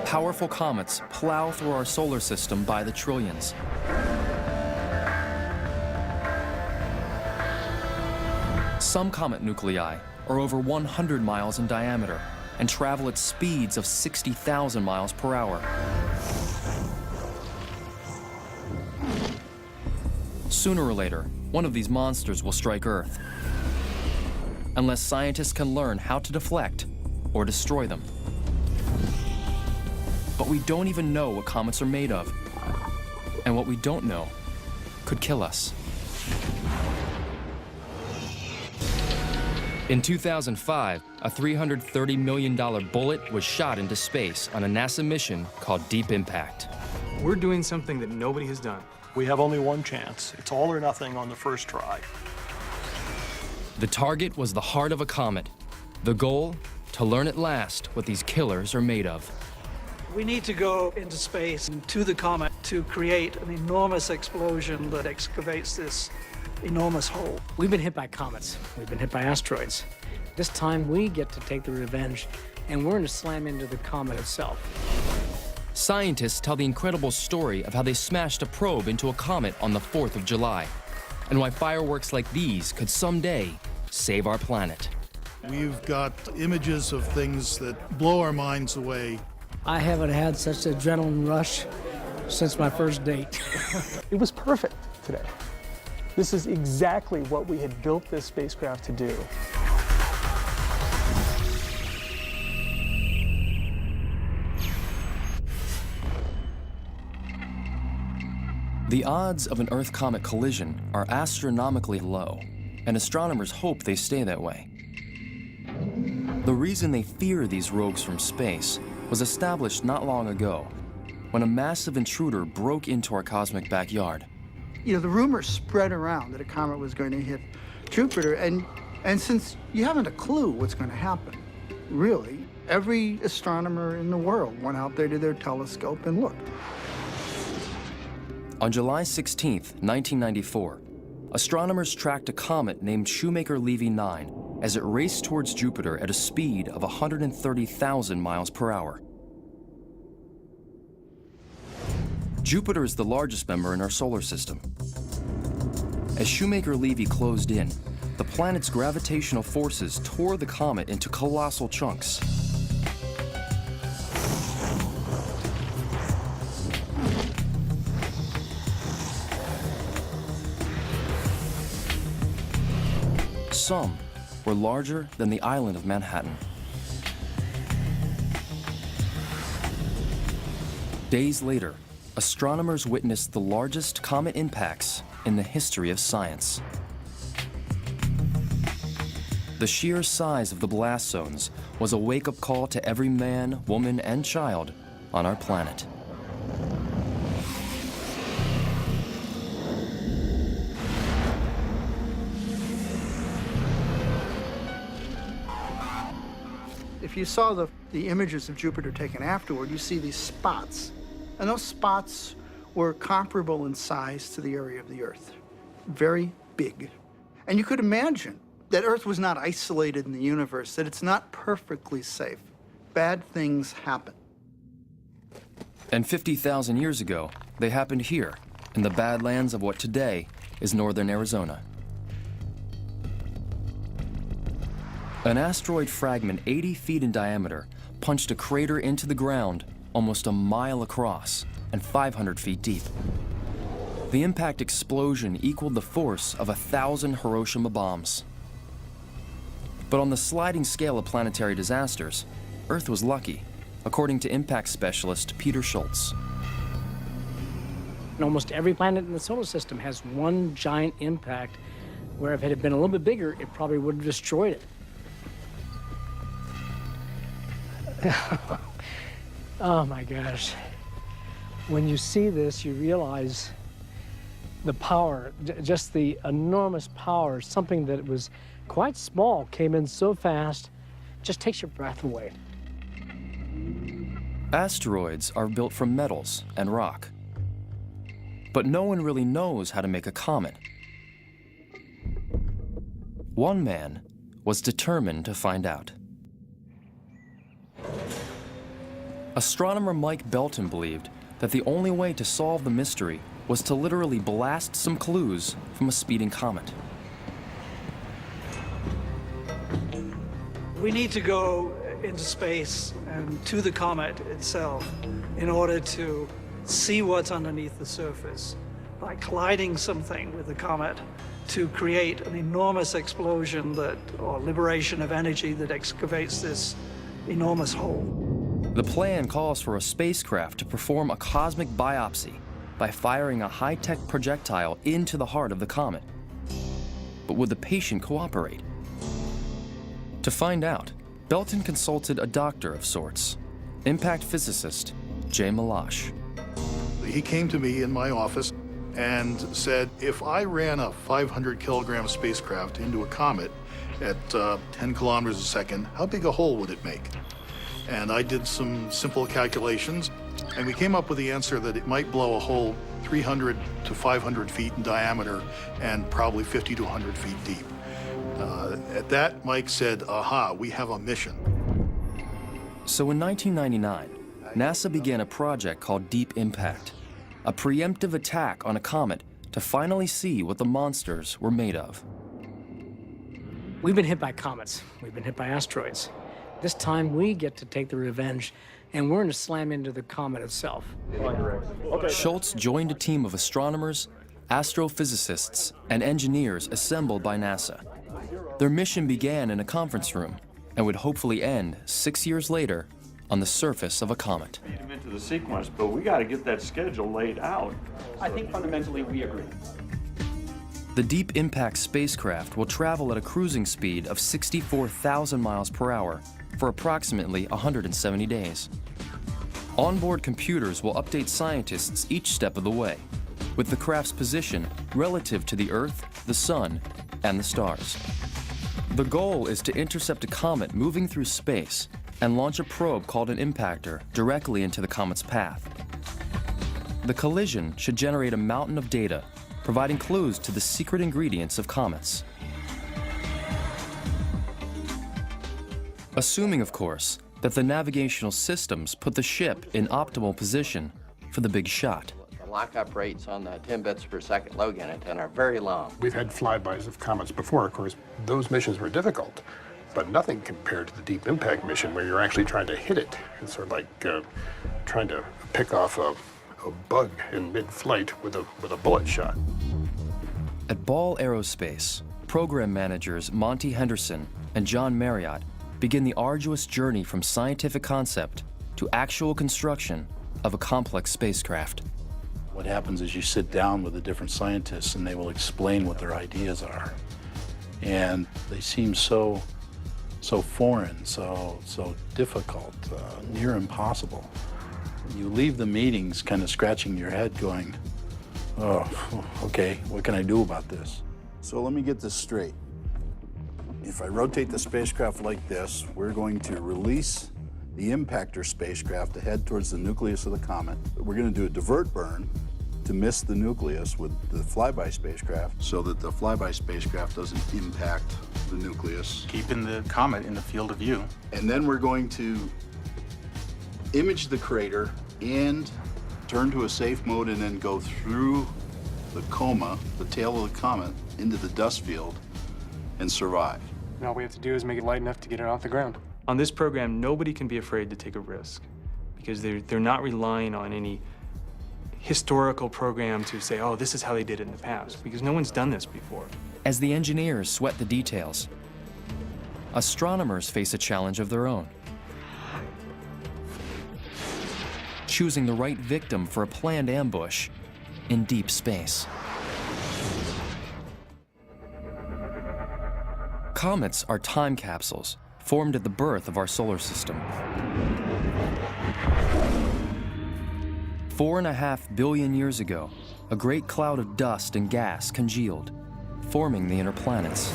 Powerful comets plow through our solar system by the trillions. Some comet nuclei are over 100 miles in diameter and travel at speeds of 60,000 miles per hour. Sooner or later, one of these monsters will strike Earth, unless scientists can learn how to deflect or destroy them. But we don't even know what comets are made of, and what we don't know could kill us. In 2005, a $330 million bullet was shot into space on a NASA mission called Deep Impact. We're doing something that nobody has done. We have only one chance. It's all or nothing on the first try. The target was the heart of a comet. The goal, to learn at last what these killers are made of. We need to go into space and to the comet to create an enormous explosion that excavates this enormous hole. We've been hit by comets. We've been hit by asteroids. This time we get to take the revenge, and we're going to slam into the comet itself. Scientists tell the incredible story of how they smashed a probe into a comet on the 4th of July, and why fireworks like these could someday save our planet. We've got images of things that blow our minds away. I haven't had such an adrenaline rush since my first date. It was perfect today. This is exactly what we had built this spacecraft to do. The odds of an Earth-comet collision are astronomically low, and astronomers hope they stay that way. The reason they fear these rogues from space was established not long ago, when a massive intruder broke into our cosmic backyard. You know, the rumor spread around that a comet was going to hit Jupiter, and since you haven't a clue what's going to happen, really, every astronomer in the world went out there to their telescope and looked. On July 16, 1994, astronomers tracked a comet named Shoemaker-Levy 9 as it raced towards Jupiter at a speed of 130,000 miles per hour. Jupiter is the largest member in our solar system. As Shoemaker-Levy closed in, the planet's gravitational forces tore the comet into colossal chunks. Some were larger than the island of Manhattan. Days later, astronomers witnessed the largest comet impacts in the history of science. The sheer size of the blast zones was a wake-up call to every man, woman, and child on our planet. If you saw the images of Jupiter taken afterward, you see these spots. And those spots were comparable in size to the area of the Earth. Very big. And you could imagine that Earth was not isolated in the universe, that it's not perfectly safe. Bad things happen. And 50,000 years ago, they happened here, in the badlands of what today is northern Arizona. An asteroid fragment 80 feet in diameter punched a crater into the ground almost a mile across and 500 feet deep. The impact explosion equaled the force of 1,000 Hiroshima bombs. But on the sliding scale of planetary disasters, Earth was lucky, according to impact specialist Peter Schultz. And almost every planet in the solar system has one giant impact where if it had been a little bit bigger, it probably would have destroyed it. Oh my gosh. When you see this, you realize the power, just the enormous power, something that was quite small came in so fast, just takes your breath away. Asteroids are built from metals and rock. But no one really knows how to make a comet. One man was determined to find out. Astronomer Mike Belton believed that the only way to solve the mystery was to literally blast some clues from a speeding comet. We need to go into space and to the comet itself in order to see what's underneath the surface by colliding something with the comet to create an enormous explosion or liberation of energy that excavates this enormous hole. The plan calls for a spacecraft to perform a cosmic biopsy by firing a high-tech projectile into the heart of the comet. But would the patient cooperate? To find out, Belton consulted a doctor of sorts, impact physicist Jay Malash. He came to me in my office and said, if I ran a 500-kilogram spacecraft into a comet at 10 kilometers a second, how big a hole would it make? And I did some simple calculations, and we came up with the answer that it might blow a hole 300 to 500 feet in diameter and probably 50 to 100 feet deep. At that, Mike said, aha, we have a mission. So in 1999, NASA began a project called Deep Impact, a preemptive attack on a comet to finally see what the monsters were made of. We've been hit by comets. We've been hit by asteroids. This time we get to take the revenge, and we're going to slam into the comet itself. Schultz joined a team of astronomers, astrophysicists, and engineers assembled by NASA. Their mission began in a conference room and would hopefully end 6 years later on the surface of a comet. Feed them into the sequence, but we got to get that schedule laid out. I think fundamentally we agree. The Deep Impact spacecraft will travel at a cruising speed of 64,000 miles per hour for approximately 170 days. Onboard computers will update scientists each step of the way, with the craft's position relative to the Earth, the Sun, and the stars. The goal is to intercept a comet moving through space and launch a probe called an impactor directly into the comet's path. The collision should generate a mountain of data, providing clues to the secret ingredients of comets. Assuming, of course, that the navigational systems put the ship in optimal position for the big shot. The lockup rates on the 10 bits per second low unit and are very long. We've had flybys of comets before, of course. Those missions were difficult, but nothing compared to the Deep Impact mission where you're actually trying to hit it. It's sort of like trying to pick off a bug in mid-flight with a bullet shot. At Ball Aerospace, program managers Monty Henderson and John Marriott begin the arduous journey from scientific concept to actual construction of a complex spacecraft. What happens is you sit down with the different scientists and they will explain what their ideas are. And they seem so foreign, so difficult, near impossible. You leave the meetings kind of scratching your head going, oh, okay, what can I do about this? So let me get this straight. If I rotate the spacecraft like this, we're going to release the impactor spacecraft to head towards the nucleus of the comet. We're going to do a divert burn to miss the nucleus with the flyby spacecraft so that the flyby spacecraft doesn't impact the nucleus. Keeping the comet in the field of view. And then we're going to image the crater and turn to a safe mode and then go through the coma, the tail of the comet, into the dust field and survive. And all we have to do is make it light enough to get it off the ground. On this program, nobody can be afraid to take a risk because they're not relying on any historical program to say, oh, this is how they did it in the past, because no one's done this before. As the engineers sweat the details, astronomers face a challenge of their own. Choosing the right victim for a planned ambush in deep space. Comets are time capsules formed at the birth of our solar system. 4.5 billion years ago, a great cloud of dust and gas congealed, forming the inner planets.